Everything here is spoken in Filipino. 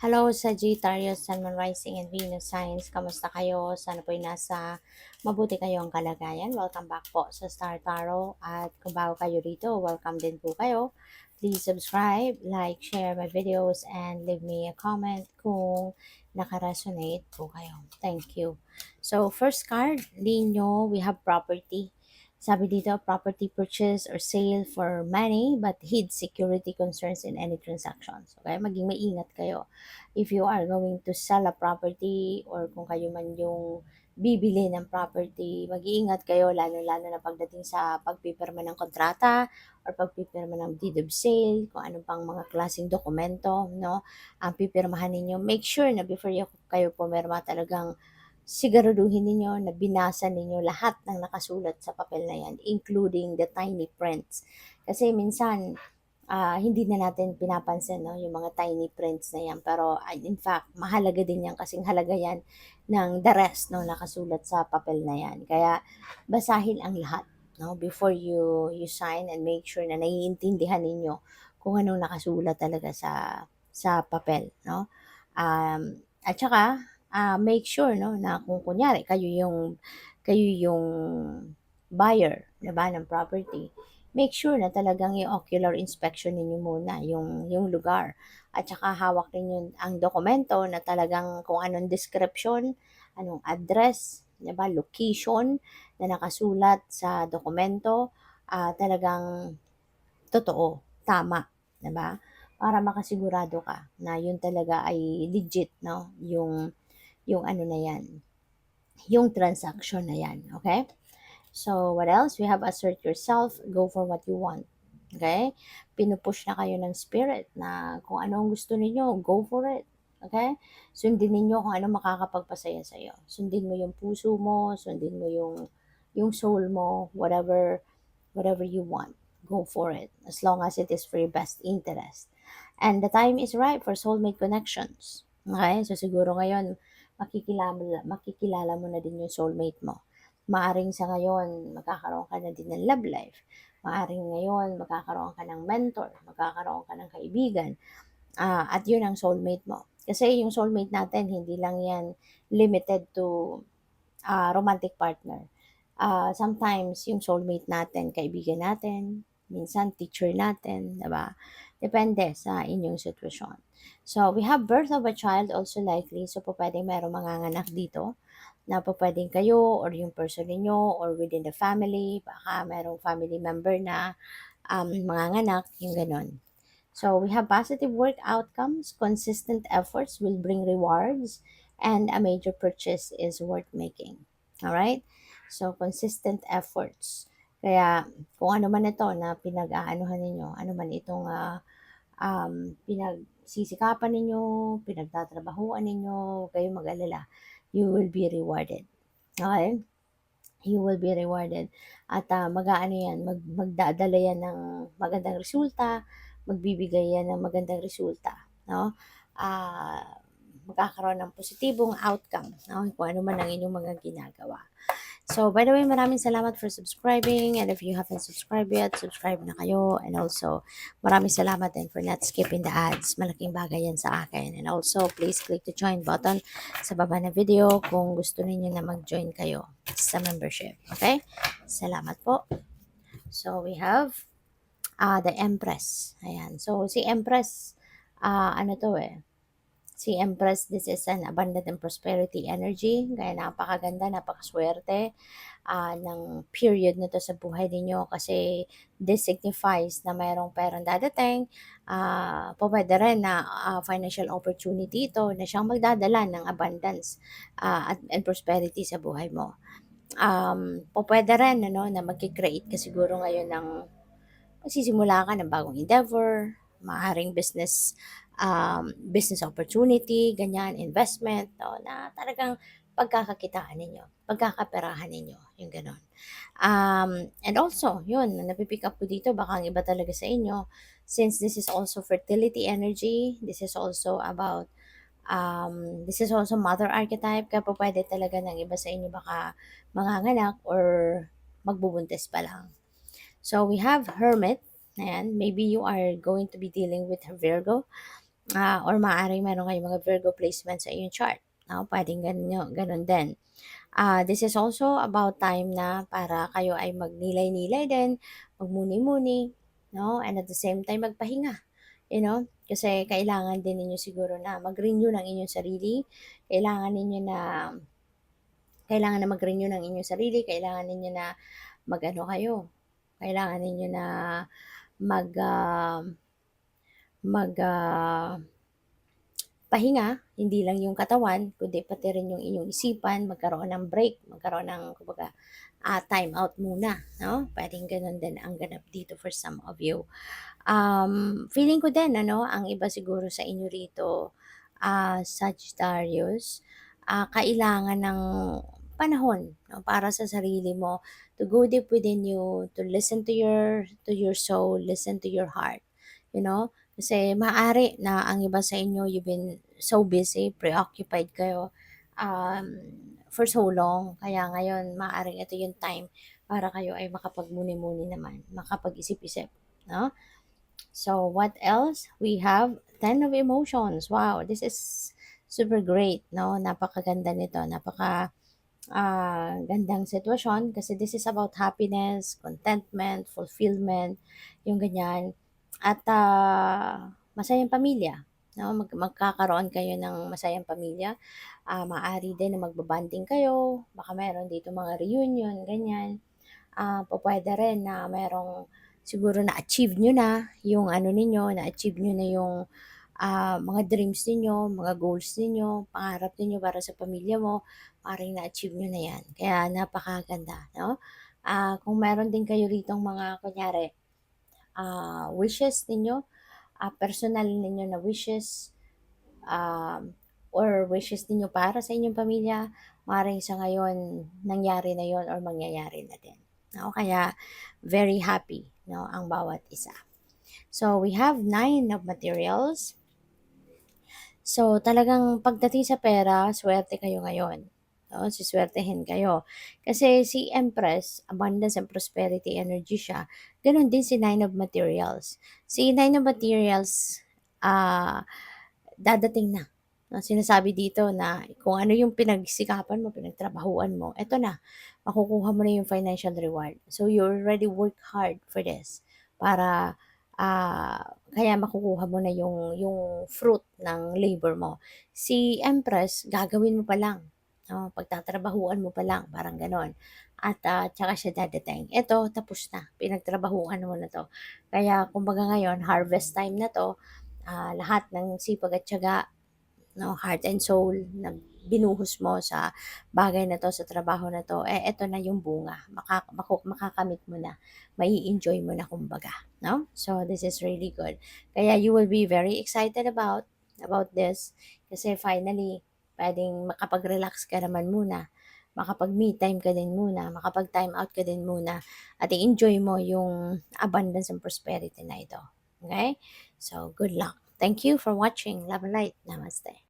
Hello, Sagittarius, Sun, Moon, Rising, and Venus signs. Kamusta kayo? Sana po'y nasa mabuti kayong kalagayan. Welcome back po sa Star Tarot. At kung bago kayo rito, welcome din po kayo. Please subscribe, like, share my videos, and leave me a comment kung nakaresonate po kayo. Thank you. So, first card, Lino, we have property. Sabi dito, property purchase or sale for money but hid security concerns in any transactions. Okay, maging maingat kayo if you are going to sell a property or kung kayo man yung bibili ng property, mag-iingat kayo lalo-lalo na pagdating sa pagpipirma ng kontrata or pagpipirma ng deed of sale, kung ano pang mga klaseng dokumento, no, ang pipirmahan ninyo. Make sure na before kayo pumirma talagang siguraduhin ninyo na binasa ninyo lahat ng nakasulat sa papel na yan, including the tiny prints. Kasi minsan, hindi na natin pinapansin, no, yung mga tiny prints na yan. Pero in fact, mahalaga din yan kasing halaga yan ng the rest, no, nakasulat sa papel na yan. Kaya basahin ang lahat, no, before you sign, and make sure na naiintindihan ninyo kung anong nakasulat talaga sa papel, no. At saka make sure, no, na kung kunyari kayo yung buyer, 'di ba, ng property, make sure na talagang yung ocular inspection ninyo muna yung lugar. At saka hawak ninyo ang dokumento na talagang kung anong description, anong address, 'di ba, location na nakasulat sa dokumento, talagang totoo, tama, 'di ba? Para makasigurado ka na yun talaga ay legit, no, yung ano na yan, yung transaction na yan, okay? So, what else? We have assert yourself, go for what you want. Okay? Pinupush na kayo ng spirit na kung ano ang gusto ninyo, go for it. Okay? Sundin ninyo kung ano makakapagpasaya sa iyo. Sundin mo yung puso mo, sundin mo yung soul mo, whatever you want. Go for it. As long as it is for your best interest. And the time is right for soulmate connections. Okay? So, siguro ngayon, makikilala mo na din yung soulmate mo. Maaring sa ngayon, magkakaroon ka na din ng love life. Maaring ngayon, magkakaroon ka ng mentor, magkakaroon ka ng kaibigan. At yun ang soulmate mo. Kasi yung soulmate natin, hindi lang yan limited to romantic partner. Sometimes, yung soulmate natin, kaibigan natin, minsan teacher natin, diba? Depende sa inyong sitwasyon. So, we have birth of a child also likely. So, po pwedeng merong manganganak dito na po pwedeng kayo or yung person ninyo or within the family, baka merong family member na manganganak, yung ganon. So we have positive work outcomes, consistent efforts will bring rewards, and a major purchase is worth making. Alright? So consistent efforts. Kaya kung ano man ito na pinag-aanuhan ninyo, ano man itong pinagsisikapan ninyo, pinagtatrabahuan ninyo, kayo mag-alala, you will be rewarded. Okay? You will be rewarded. At mag-aano yan, magdadala yan ng magandang resulta, magbibigay yan ng magandang resulta. No? Magkakaroon ng positibong outcome, no? Kung ano man ang inyong mga ginagawa. So, by the way, maraming salamat for subscribing. And if you haven't subscribed yet, subscribe na kayo. And also, maraming salamat din for not skipping the ads. Malaking bagay yan sa akin. And also, please click the join button sa baba na video kung gusto niyo na mag-join kayo sa membership. Okay? Salamat po. So, we have the Empress. Ayan. So, si Empress, ano to si Empress, this is an abundant and prosperity energy. Kaya napakaganda, napakaswerte ng period na to sa buhay ninyo kasi this signifies na mayroong perang dadating. Pwede rin na financial opportunity ito na siyang magdadala ng abundance and prosperity sa buhay mo. Pwede rin na mag-create ka siguro ngayon ng magsisimula ka ng bagong endeavor, maaaring business opportunity, ganyan, investment, na talagang pagkakakitaan ninyo, pagkakaperahan ninyo, yung ganon. And also, yun, napipick up ko dito, baka ang iba talaga sa inyo, since this is also fertility energy, this is also about, this is also mother archetype, kaya po pwede talaga ng iba sa inyo baka manganganak or magbubuntis pa lang. So we have Hermit, and maybe you are going to be dealing with Virgo. or maaaring meron kayong mga Virgo placement sa iyong chart. No? Pwedeng ganun din. This is also about time na para kayo ay magnilay-nilay din, magmuni-muni, no? And at the same time, magpahinga. Kasi kailangan din ninyo siguro na mag-renew ng inyong sarili. Kailangan ninyo na mag-renew ng inyong sarili. Kailangan ninyo na mag-ano kayo. Kailangan ninyo na mag ah, mag ah, pahinga, hindi lang yung katawan, kundi pati rin yung inyong isipan, magkaroon ng break, magkaroon ng, kumbaga, time out muna, no? Pwedeng ganun din ang ganap dito for some of you. Feeling ko din, ang iba siguro sa inyo rito, Sagittarius, kailangan ng panahon, no, para sa sarili mo, to go deep within you, to listen to your soul, listen to your heart, you know? Kasi maaari na ang iba sa inyo, you've been so busy, preoccupied kayo um, for so long. Kaya ngayon, maaaring ito yung time para kayo ay makapagmuni-muni naman, makapag-isip-isip. No? So, what else? We have 10 of emotions. Wow, this is super great. No? Napakaganda nito. Gandang sitwasyon kasi this is about happiness, contentment, fulfillment, yung ganyan. At masayang pamilya. No? Magkakaroon kayo ng masayang pamilya. Maaari din na magbabanding kayo. Baka meron dito mga reunion, ganyan. Pwede rin na merong siguro na-achieve nyo na yung ano ninyo, na-achieve nyo na yung mga dreams ninyo, mga goals ninyo, pangarap ninyo para sa pamilya mo, maaaring na-achieve nyo na yan. Kaya napakaganda, no? Kung meron din kayo ritong mga, kunyari, wishes ninyo, personal ninyo na wishes, or wishes ninyo para sa inyong pamilya, maaaring sa ngayon, nangyari na yon or mangyayari na din. No? Kaya, very happy, no, ang bawat isa. So, we have 9 of materials. So, talagang pagdating sa pera, swerte kayo ngayon. No? Siswertehin kayo. Kasi si Empress, abundance and prosperity energy siya. Ganon din si Nine of Materials. Si Nine of Materials, dadating na. No? Sinasabi dito na kung ano yung pinagsikapan mo, pinagtrabahuan mo, eto na, makukuha mo na yung financial reward. So, you already work hard for this para kaya makukuha mo na yung fruit ng labor mo. Si Empress, gagawin mo pa lang. No? Pagtatrabahuan mo pa lang, parang ganon. At tsaka siya dadating. Ito, tapos na. Pinagtrabahuan mo na to. Kaya, kumbaga ngayon, harvest time na to, lahat ng sipag at tiyaga, no, heart and soul na binuhos mo sa bagay na to, sa trabaho na to, eto na yung bunga. Makakamit mo na. Mai-enjoy mo na kumbaga. No? So, this is really good. Kaya you will be very excited about this kasi finally, pwedeng makapag-relax ka naman muna. Makapag-me time ka din muna. Makapag-time out ka din muna. At i-enjoy mo yung abundance and prosperity na ito. Okay? So, good luck. Thank you for watching. Love and light. Namaste.